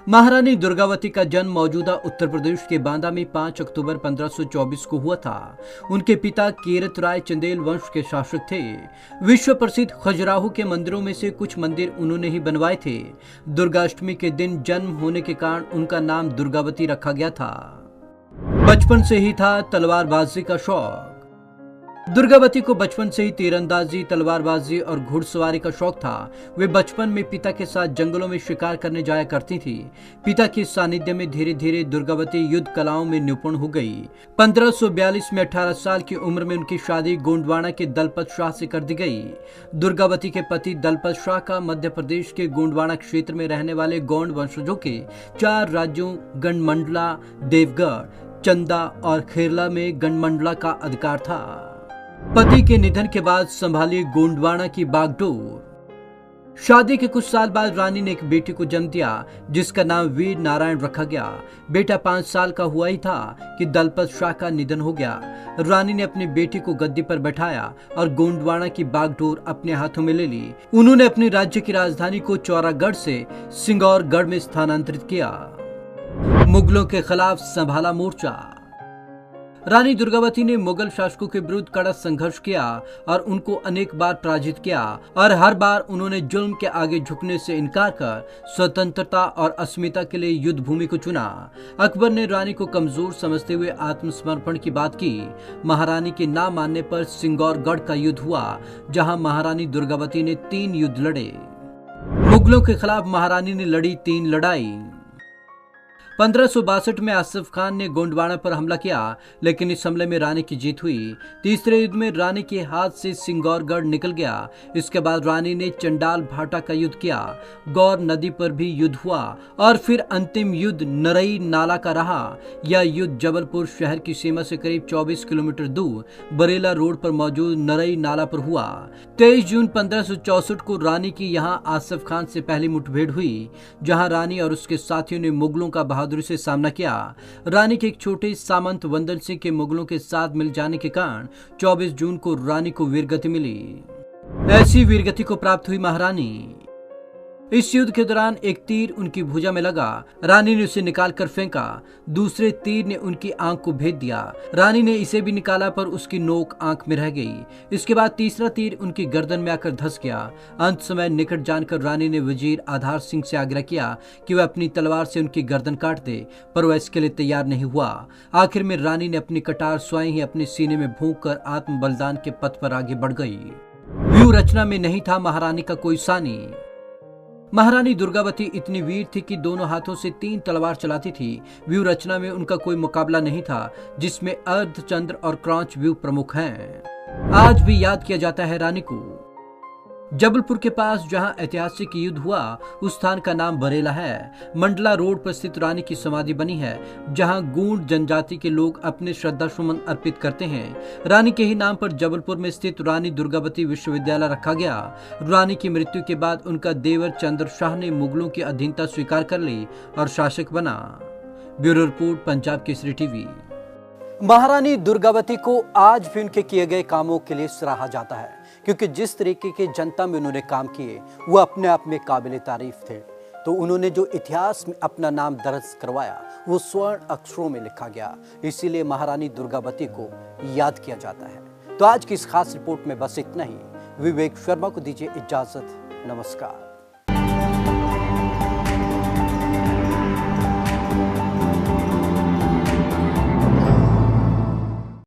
महारानी दुर्गावती का जन्म मौजूदा उत्तर प्रदेश के बांदा में 5 अक्टूबर 1524 को हुआ था। उनके पिता कीरत राय चंदेल वंश के शासक थे। विश्व प्रसिद्ध खजुराहो के मंदिरों में से कुछ मंदिर उन्होंने ही बनवाए थे। दुर्गाष्टमी के दिन जन्म होने के कारण उनका नाम दुर्गावती रखा गया था। बचपन से ही था तलवारबाजी का शौक। दुर्गावती को बचपन से ही तीरंदाजी, तलवारबाजी और घुड़सवारी का शौक था। वे बचपन में पिता के साथ जंगलों में शिकार करने जाया करती थी। पिता के सानिध्य में धीरे धीरे दुर्गावती युद्ध कलाओं में निपुण हो गई। 1542 में 18 साल की उम्र में उनकी शादी गोंडवाना के दलपत शाह से कर दी गई। दुर्गावती के पति दलपत शाह का मध्य प्रदेश के गोंडवाना क्षेत्र में रहने वाले गोंड वंशजों के 4 राज्यों गणमंडला, देवगढ़, चंदा और खेरला में गणमंडला का अधिकार था। पति के निधन के बाद संभाली गोंडवाना की बागडोर। शादी के कुछ साल बाद रानी ने एक बेटी को जन्म दिया जिसका नाम वीर नारायण रखा गया। बेटा 5 साल का हुआ ही था कि दलपत शाह का निधन हो गया। रानी ने अपनी बेटी को गद्दी पर बैठाया और गोंडवाना की बागडोर अपने हाथों में ले ली। उन्होंने अपने राज्य की राजधानी को चौरागढ़ से सिंगौरगढ़ में स्थानांतरित किया। मुगलों के खिलाफ संभाला मोर्चा। रानी दुर्गावती ने मुगल शासकों के विरुद्ध कड़ा संघर्ष किया और उनको अनेक बार पराजित किया और हर बार उन्होंने जुल्म के आगे झुकने से इनकार कर स्वतंत्रता और अस्मिता के लिए युद्ध भूमि को चुना। अकबर ने रानी को कमजोर समझते हुए आत्मसमर्पण की बात की। महारानी के ना मानने पर सिंगौरगढ़ का युद्ध हुआ, जहां महारानी दुर्गावती ने 3 युद्ध लड़े। मुगलों के खिलाफ महारानी ने लड़ी 3 लड़ाई। 1562 में आसिफ खान ने गोंडवाना पर हमला किया, लेकिन इस हमले में रानी की जीत हुई। तीसरे युद्ध में रानी के हाथ से सिंगौरगढ़ निकल गया। इसके बाद रानी ने चंडाल भाटा का युद्ध किया। गौर नदी पर भी युद्ध हुआ और फिर अंतिम युद्ध नरई नाला का रहा। यह युद्ध जबलपुर शहर की सीमा से करीब 24 किलोमीटर दूर बरेला रोड पर मौजूद नरई नाला पर हुआ। 23 जून 1564 को रानी की यहां आसिफ खान से पहली मुठभेड़ हुई, जहां रानी और उसके साथियों ने मुगलों का बहादुरी से सामना किया। रानी के एक छोटे सामंत वंदन सिंह के मुगलों के साथ मिल जाने के कारण 24 जून को रानी को वीरगति मिली। ऐसी वीरगति को प्राप्त हुई महारानी। इस युद्ध के दौरान एक तीर उनकी भुजा में लगा। रानी ने उसे निकालकर फेंका। दूसरे तीर ने उनकी आंख को भेद दिया। रानी ने इसे भी निकाला पर उसकी नोक आंख में रह गई। इसके बाद तीसरा तीर उनकी गर्दन में आकर धंस गया। अंत समय निकट जानकर रानी ने वजीर आधार सिंह से आग्रह किया कि वह अपनी तलवार से उनकी गर्दन काट दे, पर वह इसके लिए तैयार नहीं हुआ। आखिर में रानी ने अपनी कटार स्वयं ही अपने सीने में भोंक कर आत्म बलिदान के पथ पर आगे बढ़ गई। व्यूह रचना में नहीं था महारानी का कोई सानी। महारानी दुर्गावती इतनी वीर थी कि दोनों हाथों से 3 तलवार चलाती थी। व्यूह रचना में उनका कोई मुकाबला नहीं था, जिसमें अर्धचंद्र और क्रांच व्यूह प्रमुख हैं। आज भी याद किया जाता है रानी को। जबलपुर के पास जहां ऐतिहासिक युद्ध हुआ, उस स्थान का नाम बरेला है। मंडला रोड पर स्थित रानी की समाधि बनी है, जहां गूंड जनजाति के लोग अपने श्रद्धा सुमन अर्पित करते हैं। रानी के ही नाम पर जबलपुर में स्थित रानी दुर्गावती विश्वविद्यालय रखा गया। रानी की मृत्यु के बाद उनका देवर चंद्र शाह ने मुगलों की अधीनता स्वीकार कर ली और शासक बना। Bureau report, Punjab Kesari TV. महारानी दुर्गावती को आज भी उनके किए गए कामों के लिए सराहा जाता है, क्योंकि जिस तरीके के जनता में उन्होंने काम किए वो अपने आप में काबिल तारीफ थे। तो उन्होंने जो इतिहास में अपना नाम दर्ज करवाया वो स्वर्ण अक्षरों में लिखा गया। इसीलिए महारानी दुर्गावती को याद किया जाता है। तो आज की इस खास रिपोर्ट में बस इतना ही। विवेक शर्मा को दीजिए इजाजत। नमस्कार।